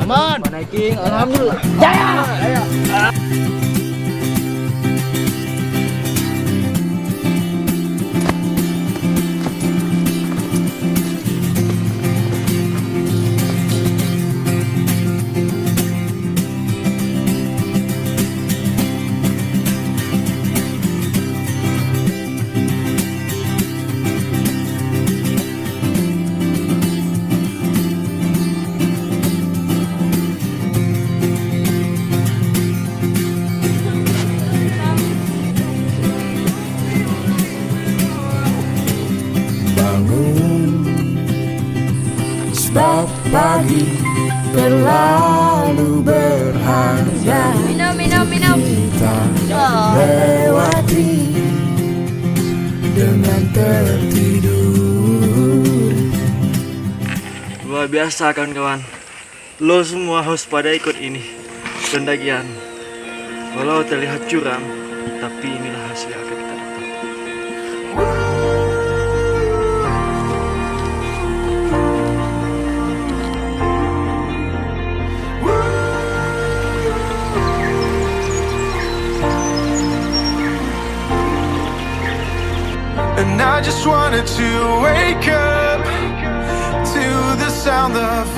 Aman. Naiking, alhamdulillah. Jaya. Sebab pagi terlalu berharga. Minum. Kita lewati dengan tertidur. Luar biasa kawan-kawan. Lo semua harus pada ikut ini pendakian. Walau terlihat curam, tapi inilah hasil yang akan kita dapat. And I just wanted to wake up to the sound of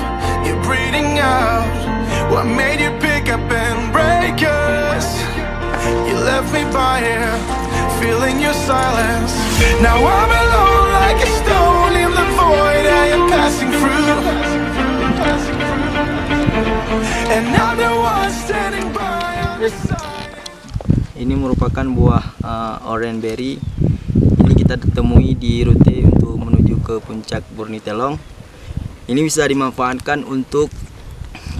you breathing out. What made you pick up and break us? You left me by here, feeling your silence. Now I'm alone like a stone in the void I am passing through. And I'm the one standing by on the side. Ini merupakan buah orangeberry. Ini kita temui di rute untuk menuju ke puncak Burnitelong. Ini bisa dimanfaatkan untuk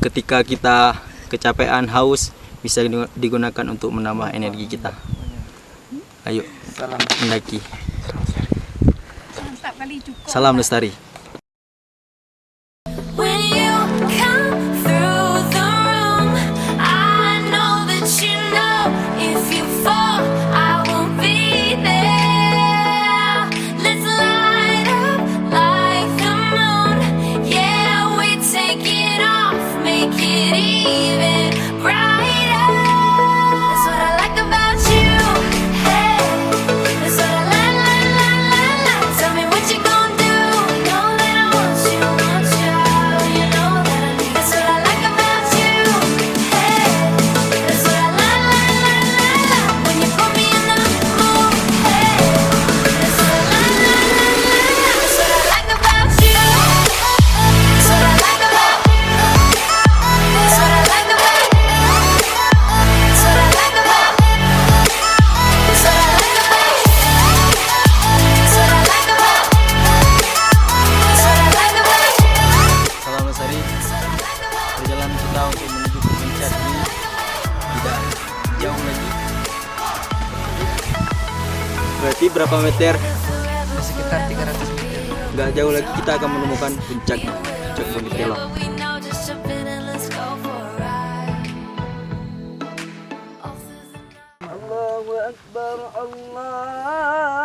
ketika kita kecapean, haus, bisa digunakan untuk menambah energi kita. Ayo, mendaki. Salam lestari. Perjalanan kita untuk menuju ke puncak ini tidak jauh lagi. Berarti berapa meter? Sekitar 300 meter. Nggak jauh lagi kita akan menemukan puncak Burnitelong. Allahu Akbar, Allah.